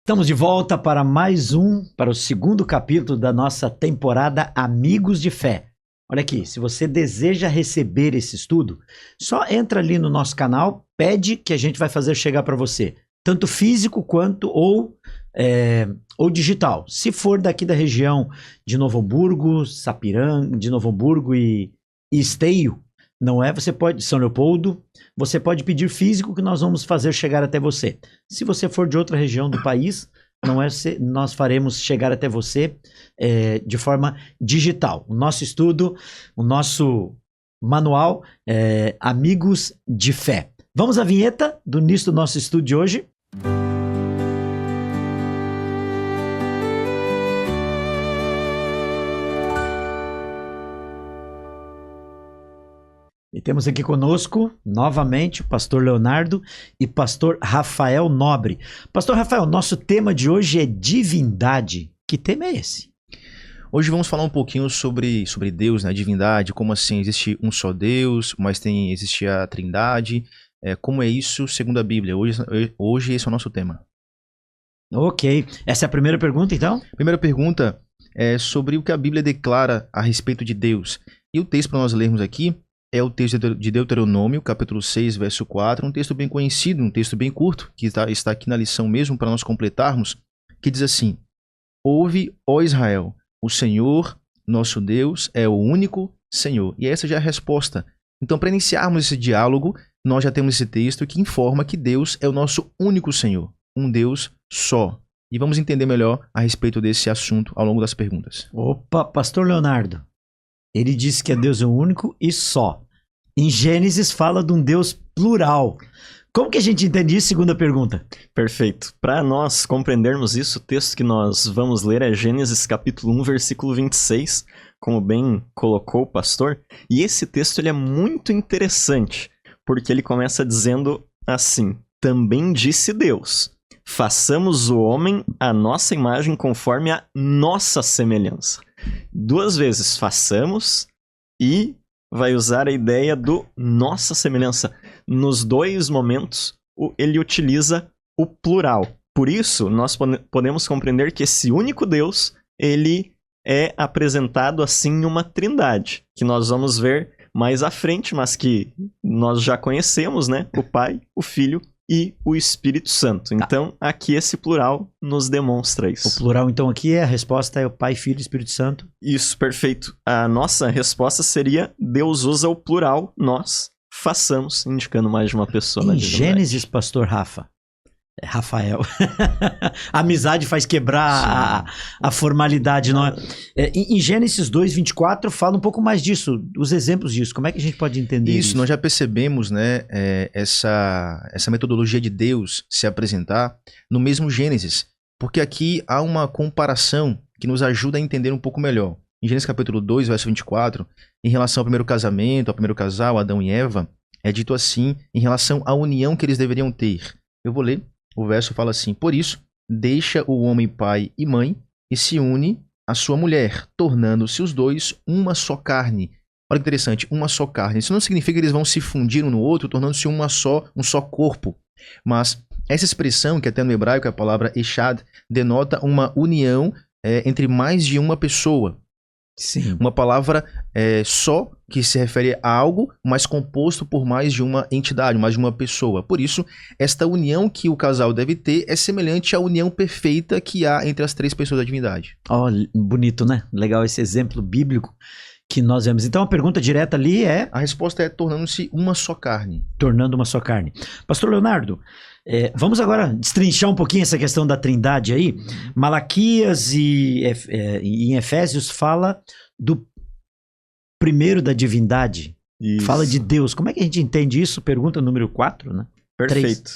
Estamos de volta para o segundo capítulo da nossa temporada Amigos de Fé. Olha aqui, se você deseja receber esse estudo, só entra ali no nosso canal, pede que a gente vai fazer chegar para você, tanto físico quanto ou digital. Se for daqui da região de Novo Hamburgo, Sapiranga, de Novo Hamburgo e Esteio, não é? Você pode, São Leopoldo, você pode pedir físico que nós vamos fazer chegar até você. Se você for de outra região do país, não é? Nós faremos chegar até você de forma digital. O nosso estudo, o nosso manual Amigos de Fé. Vamos à vinheta do início do nosso estudo de hoje. E temos aqui conosco, novamente, o pastor Leonardo e pastor Rafael Nobre. Pastor Rafael, nosso tema de hoje é divindade. Que tema é esse? Hoje vamos falar um pouquinho sobre Deus, né? Divindade, como assim existe um só Deus, mas existe a Trindade. Como é isso segundo a Bíblia? Hoje esse é o nosso tema. Ok. Essa é a primeira pergunta, então? Primeira pergunta é sobre o que a Bíblia declara a respeito de Deus. E o texto para nós lermos aqui é o texto de Deuteronômio, capítulo 6, verso 4, um texto bem conhecido, um texto bem curto, que está aqui na lição mesmo para nós completarmos, que diz assim: Ouve, ó Israel, o Senhor, nosso Deus, é o único Senhor. E essa já é a resposta. Então, para iniciarmos esse diálogo, nós já temos esse texto que informa que Deus é o nosso único Senhor, um Deus só. E vamos entender melhor a respeito desse assunto ao longo das perguntas. Opa, pastor Leonardo, ele disse que é Deus é o único e só. Em Gênesis fala de um Deus plural. Como que a gente entende isso? Segunda pergunta. Perfeito. Para nós compreendermos isso, o texto que nós vamos ler é Gênesis capítulo 1, versículo 26, como bem colocou o pastor. E esse texto ele é muito interessante, porque ele começa dizendo assim: Também disse Deus, façamos o homem à nossa imagem conforme a nossa semelhança. Duas vezes façamos e vai usar a ideia do nossa semelhança. Nos dois momentos, ele utiliza o plural. Por isso, nós podemos compreender que esse único Deus, ele é apresentado assim em uma trindade, que nós vamos ver mais à frente, mas que nós já conhecemos, né? O Pai, o Filho e o Espírito Santo. Então, aqui esse plural nos demonstra isso. O plural, então, aqui a resposta é o Pai, Filho e Espírito Santo? Isso, perfeito. A nossa resposta seria: Deus usa o plural, nós façamos, indicando mais de uma pessoa. Em Gênesis, pastor Rafael. A amizade faz quebrar a formalidade. Não é? Em Gênesis 2, 24, fala um pouco mais disso, os exemplos disso. Como é que a gente pode entender isso? Nós já percebemos, né, essa metodologia de Deus se apresentar no mesmo Gênesis, porque aqui há uma comparação que nos ajuda a entender um pouco melhor. Em Gênesis capítulo 2, verso 24, em relação ao primeiro casamento, ao primeiro casal, Adão e Eva, é dito assim, em relação à união que eles deveriam ter. Eu vou ler. O verso fala assim: Por isso, deixa o homem pai e mãe e se une à sua mulher, tornando-se os dois uma só carne. Olha que interessante, uma só carne. Isso não significa que eles vão se fundir um no outro, tornando-se um só corpo. Mas essa expressão, que até no hebraico é a palavra echad, denota uma união entre mais de uma pessoa. Sim. Uma palavra só, que se refere a algo, mas composto por mais de uma entidade, mais de uma pessoa. Por isso, esta união que o casal deve ter é semelhante à união perfeita que há entre as três pessoas da divindade. Bonito, né? Legal esse exemplo bíblico que nós vemos. Então, a pergunta direta ali é... A resposta é tornando-se uma só carne. Tornando uma só carne. Pastor Leonardo, vamos agora destrinchar um pouquinho essa questão da trindade aí. Malaquias e em Efésios fala do primeiro da divindade. Isso. Fala de Deus. Como é que a gente entende isso? Pergunta número 4, né? Perfeito.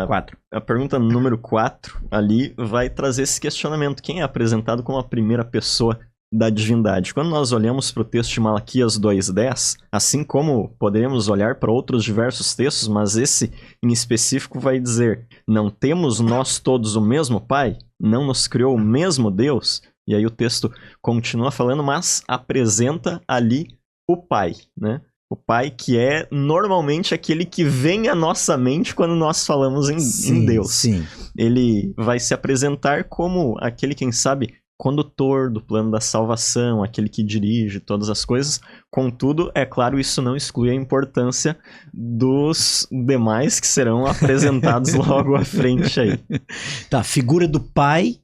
4. A pergunta número 4 ali vai trazer esse questionamento. Quem é apresentado como a primeira pessoa da divindade? Quando nós olhamos para o texto de Malaquias 2:10, assim como poderemos olhar para outros diversos textos, mas esse em específico vai dizer: Não temos nós todos o mesmo Pai? Não nos criou o mesmo Deus? E aí o texto continua falando, mas apresenta ali o Pai, né? O Pai que é normalmente aquele que vem à nossa mente quando nós falamos em Deus. Sim. Ele vai se apresentar como aquele, quem sabe, condutor do plano da salvação, aquele que dirige todas as coisas. Contudo, é claro, isso não exclui a importância dos demais que serão apresentados logo à frente aí. Tá, a figura do pai.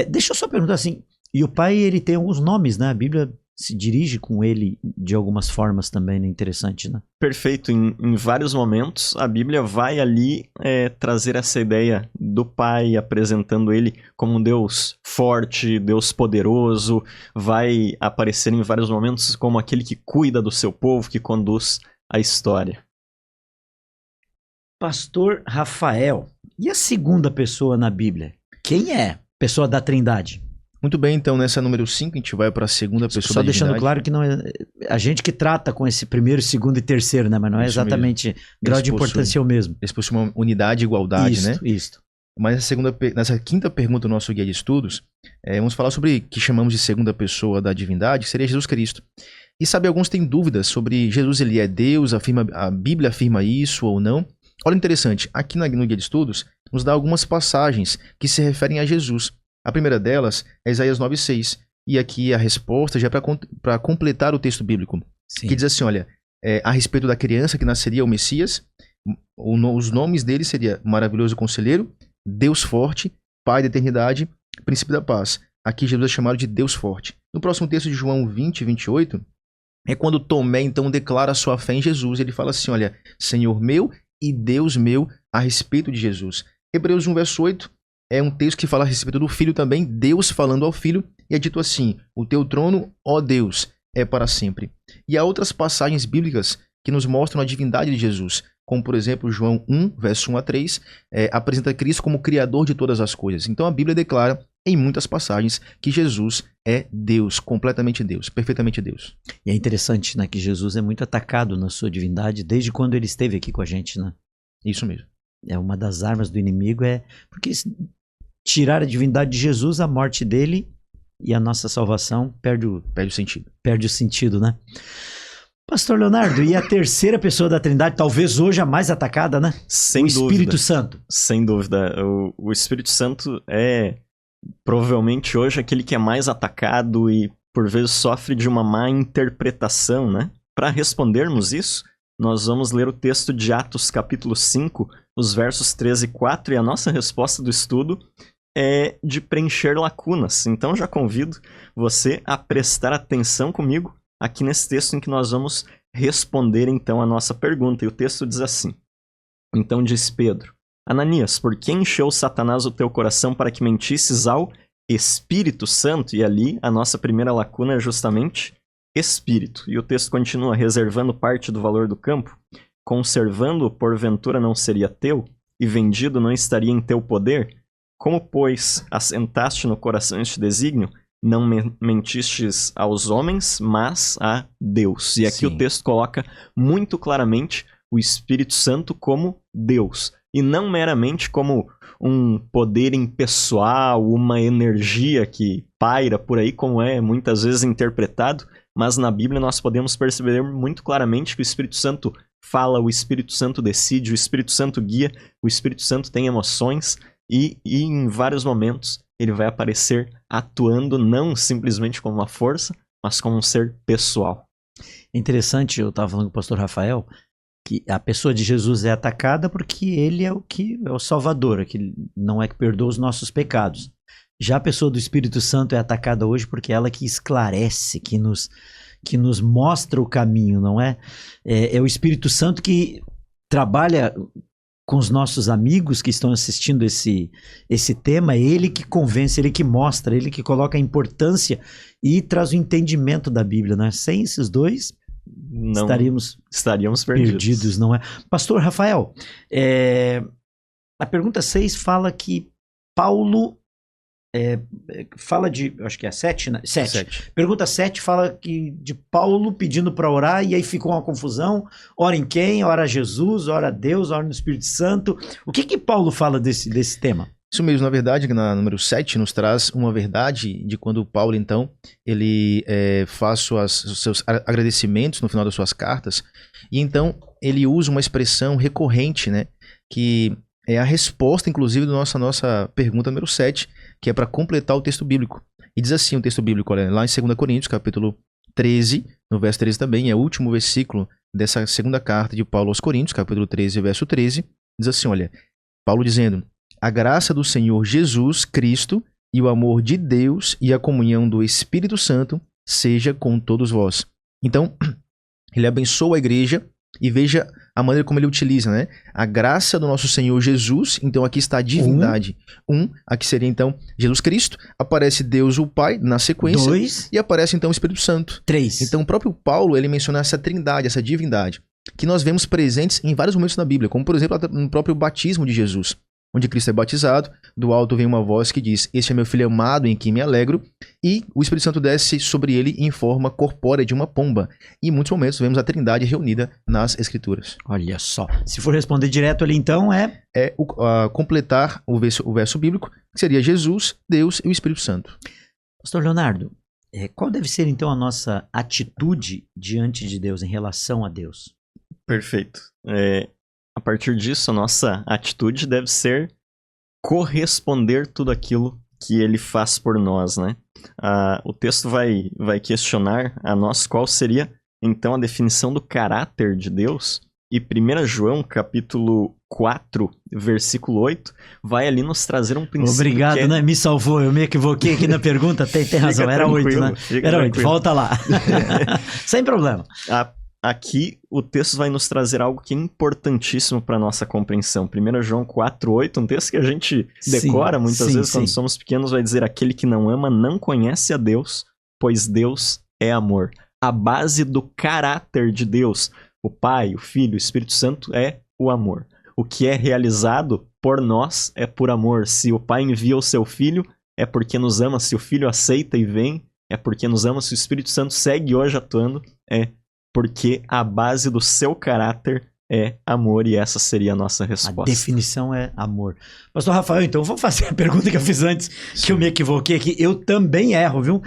Deixa eu só perguntar assim. E o pai, ele tem alguns nomes, né? A Bíblia se dirige com ele de algumas formas também, né? Interessante, né? Perfeito. Em vários momentos, a Bíblia vai ali trazer essa ideia do Pai, apresentando ele como um Deus forte, Deus poderoso. Vai aparecer em vários momentos como aquele que cuida do seu povo, que conduz a história. Pastor Rafael, e a segunda pessoa na Bíblia? Quem é? Pessoa da Trindade? Muito bem, então nessa número 5 a gente vai para a segunda pessoa Só da deixando divindade. claro que não é a gente que trata com esse primeiro, segundo e terceiro, né? Mas não é Isso exatamente grau de importância é o mesmo. Eles possuem uma unidade e igualdade, né? Isso. Mas nessa quinta pergunta do nosso guia de estudos, vamos falar sobre o que chamamos de segunda pessoa da divindade, que seria Jesus Cristo. E sabe, alguns têm dúvidas sobre Jesus, ele é Deus, a Bíblia afirma isso ou não. Olha, interessante, aqui no guia de estudos, nos dá algumas passagens que se referem a Jesus. A primeira delas é Isaías 9,6. E aqui a resposta já é para completar o texto bíblico. Sim. Que diz assim, olha, a respeito da criança que nasceria o Messias, os nomes dele seria Maravilhoso Conselheiro, Deus Forte, Pai da Eternidade, Príncipe da Paz. Aqui Jesus é chamado de Deus Forte. No próximo texto de João 20, 28, é quando Tomé então declara sua fé em Jesus. Ele fala assim, olha, Senhor meu e Deus meu, a respeito de Jesus. Hebreus 1, verso 8, é um texto que fala a respeito do Filho também, Deus falando ao Filho, e é dito assim, o teu trono, ó Deus, é para sempre. E há outras passagens bíblicas que nos mostram a divindade de Jesus, como por exemplo João 1, verso 1 a 3, apresenta Cristo como Criador de todas as coisas. Então a Bíblia declara em muitas passagens que Jesus é Deus, completamente Deus, perfeitamente Deus. E é interessante, né, que Jesus é muito atacado na sua divindade desde quando ele esteve aqui com a gente, né? Isso mesmo. É uma das armas do inimigo, porque tirar a divindade de Jesus, a morte dele e a nossa salvação perde o sentido. Perde o sentido, né? Pastor Leonardo, e a terceira pessoa da Trindade, talvez hoje a mais atacada, né? Sem dúvida. O Espírito Santo. Sem dúvida. O Espírito Santo é provavelmente hoje aquele que é mais atacado e por vezes sofre de uma má interpretação, né? Para respondermos isso, nós vamos ler o texto de Atos capítulo 5, os versos 13 e 4, e a nossa resposta do estudo é de preencher lacunas. Então já convido você a prestar atenção comigo aqui nesse texto em que nós vamos responder então a nossa pergunta. E o texto diz assim: então disse Pedro, Ananias, por que encheu Satanás o teu coração para que mentisses ao Espírito Santo? E ali a nossa primeira lacuna é justamente Espírito. E o texto continua, reservando parte do valor do campo, conservando-o porventura não seria teu, e vendido não estaria em teu poder? Como, pois, assentaste no coração este desígnio, não mentistes aos homens, mas a Deus. E aqui o texto coloca muito claramente o Espírito Santo como Deus, e não meramente como um poder impessoal, uma energia que paira por aí, como é muitas vezes interpretado, mas na Bíblia nós podemos perceber muito claramente que o Espírito Santo fala, o Espírito Santo decide, o Espírito Santo guia, o Espírito Santo tem emoções, e em vários momentos ele vai aparecer atuando não simplesmente como uma força, mas como um ser pessoal. Interessante, eu estava falando com o pastor Rafael, que a pessoa de Jesus é atacada porque ele é o Salvador, que não é que perdoa os nossos pecados. Já a pessoa do Espírito Santo é atacada hoje porque ela que esclarece, que nos mostra o caminho, não é? É o Espírito Santo que trabalha com os nossos amigos que estão assistindo esse tema, é ele que convence, ele que mostra, ele que coloca a importância e traz o entendimento da Bíblia, né? Sem esses dois, não estaríamos perdidos, não é? Pastor Rafael, a pergunta 6 fala que Paulo fala de, acho que é 7, né? 7. Pergunta 7 fala de Paulo pedindo para orar, e aí ficou uma confusão, ora em quem? Ora a Jesus, ora a Deus, ora no Espírito Santo. O que Paulo fala desse tema? Isso mesmo, na verdade, na número 7 nos traz uma verdade de quando Paulo, então, ele faz os seus agradecimentos no final das suas cartas, e então ele usa uma expressão recorrente, né, que é a resposta, inclusive, da nossa pergunta número 7, que é para completar o texto bíblico. E diz assim o texto bíblico, olha, lá em 2 Coríntios, capítulo 13, no verso 13 também, é o último versículo dessa segunda carta de Paulo aos Coríntios, capítulo 13, verso 13, diz assim, olha, Paulo dizendo: a graça do Senhor Jesus Cristo e o amor de Deus e a comunhão do Espírito Santo seja com todos vós. Então, ele abençoa a igreja e veja a maneira como ele utiliza, né? A graça do nosso Senhor Jesus, então aqui está a divindade. Aqui seria então Jesus Cristo, aparece Deus o Pai na sequência. 2. E aparece então o Espírito Santo. 3. Então o próprio Paulo, ele menciona essa trindade, essa divindade, que nós vemos presentes em vários momentos na Bíblia, como por exemplo no próprio batismo de Jesus, onde Cristo é batizado, do alto vem uma voz que diz: este é meu filho amado em quem me alegro, e o Espírito Santo desce sobre ele em forma corpórea de uma pomba. E em muitos momentos vemos a trindade reunida nas Escrituras. Olha só. Se for responder direto ali, então Completar o verso bíblico, que seria Jesus, Deus e o Espírito Santo. Pastor Leonardo, qual deve ser então a nossa atitude diante de Deus, em relação a Deus? Perfeito. A partir disso, a nossa atitude deve ser corresponder tudo aquilo que ele faz por nós, né? O texto vai questionar a nós qual seria, então, a definição do caráter de Deus. E 1 João, capítulo 4, versículo 8, vai ali nos trazer um princípio. Obrigado, né? Me salvou. Eu me equivoquei aqui na pergunta. Tem razão. Era 8, né? Era 8. Volta lá. Sem problema. Aqui o texto vai nos trazer algo que é importantíssimo para a nossa compreensão. 1 João 4,8, um texto que a gente decora muitas vezes quando somos pequenos, vai dizer: aquele que não ama não conhece a Deus, pois Deus é amor. A base do caráter de Deus, o Pai, o Filho, o Espírito Santo, é o amor. O que é realizado por nós é por amor. Se o Pai envia o seu Filho, é porque nos ama. Se o Filho aceita e vem, é porque nos ama. Se o Espírito Santo segue hoje atuando, é porque a base do seu caráter é amor, e essa seria a nossa resposta. A definição é amor. Pastor Rafael, então, vou fazer a pergunta que eu fiz antes, que eu me equivoquei aqui. Eu também erro, viu?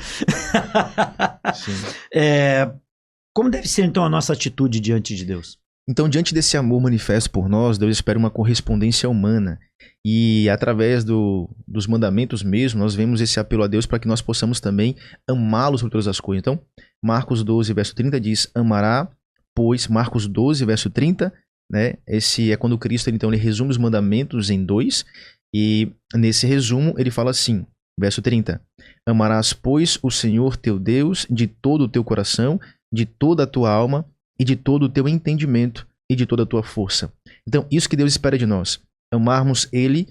Como deve ser, então, a nossa atitude diante de Deus? Então, diante desse amor manifesto por nós, Deus espera uma correspondência humana. E através dos mandamentos mesmo, nós vemos esse apelo a Deus para que nós possamos também amá-lo sobre todas as coisas. Então, Marcos 12, verso 30 diz: amará, pois, Marcos 12, verso 30, né? Esse é quando Cristo, então, ele resume os mandamentos em 2, e nesse resumo ele fala assim, verso 30, amarás, pois, o Senhor teu Deus de todo o teu coração, de toda a tua alma e de todo o teu entendimento e de toda a tua força. Então, isso que Deus espera de nós, amarmos Ele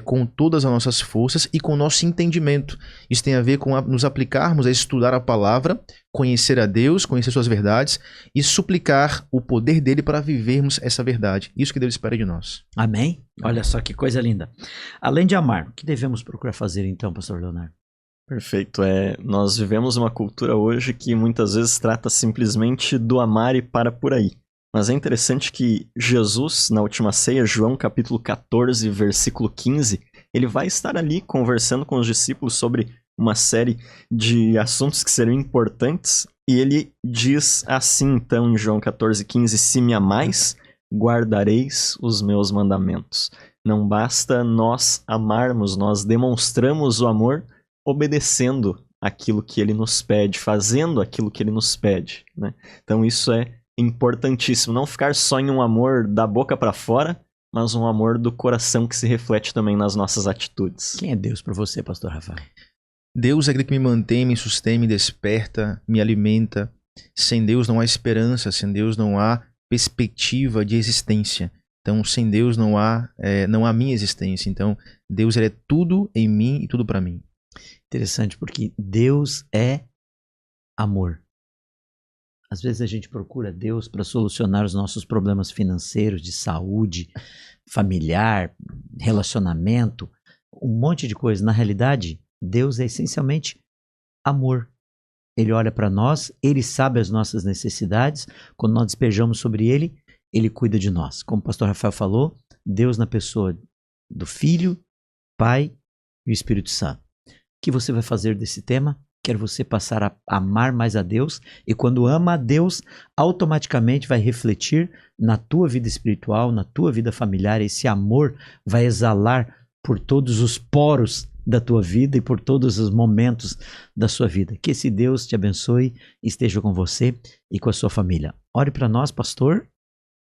com todas as nossas forças e com o nosso entendimento. Isso tem a ver com nos aplicarmos a estudar a palavra, conhecer a Deus, conhecer suas verdades e suplicar o poder dele para vivermos essa verdade. Isso que Deus espera de nós. Amém? Olha só que coisa linda. Além de amar, o que devemos procurar fazer então, pastor Leonardo? Perfeito. Nós vivemos uma cultura hoje que muitas vezes trata simplesmente do amar e para por aí. Mas é interessante que Jesus, na última ceia, João capítulo 14, versículo 15, ele vai estar ali conversando com os discípulos sobre uma série de assuntos que serão importantes. E ele diz assim, então, em João 14, 15, se me amais, guardareis os meus mandamentos. Não basta nós amarmos, nós demonstramos o amor obedecendo aquilo que ele nos pede, fazendo aquilo que ele nos pede, né? Então isso é importantíssimo, não ficar só em um amor da boca para fora, mas um amor do coração que se reflete também nas nossas atitudes. Quem é Deus para você, pastor Rafael? Deus é aquele que me mantém, me sustém, me desperta, me alimenta. Sem Deus não há esperança, sem Deus não há perspectiva de existência. Então, sem Deus não há minha existência. Então, Deus ele é tudo em mim e tudo para mim. Interessante, porque Deus é amor. Às vezes a gente procura Deus para solucionar os nossos problemas financeiros, de saúde, familiar, relacionamento, um monte de coisa. Na realidade, Deus é essencialmente amor. Ele olha para nós, Ele sabe as nossas necessidades. Quando nós despejamos sobre Ele, Ele cuida de nós. Como o pastor Rafael falou, Deus na pessoa do Filho Pai e o Espírito Santo. O que você vai fazer desse tema? Quero você passar a amar mais a Deus, e quando ama a Deus, automaticamente vai refletir na tua vida espiritual, na tua vida familiar. Esse amor vai exalar por todos os poros da tua vida e por todos os momentos da sua vida. Que esse Deus te abençoe e esteja com você e com a sua família. Ore para nós, pastor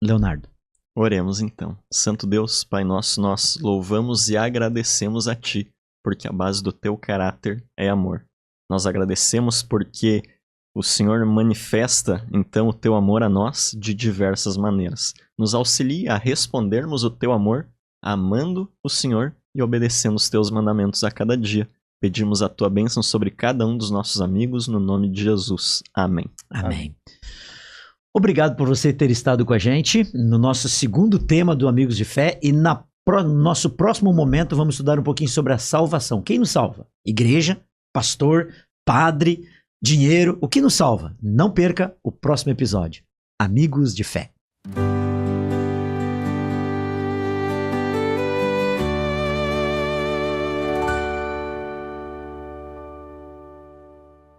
Leonardo. Oremos então. Santo Deus, Pai nosso, nós louvamos e agradecemos a Ti, porque a base do Teu caráter é amor. Nós agradecemos porque o Senhor manifesta, então, o Teu amor a nós de diversas maneiras. Nos auxilia a respondermos o Teu amor, amando o Senhor e obedecendo os Teus mandamentos a cada dia. Pedimos a Tua bênção sobre cada um dos nossos amigos, no nome de Jesus. Amém. Amém. Obrigado por você ter estado com a gente no nosso segundo tema do Amigos de Fé, e no nosso próximo momento vamos estudar um pouquinho sobre a salvação. Quem nos salva? Igreja, pastor, padre, dinheiro, o que nos salva? Não perca o próximo episódio. Amigos de Fé.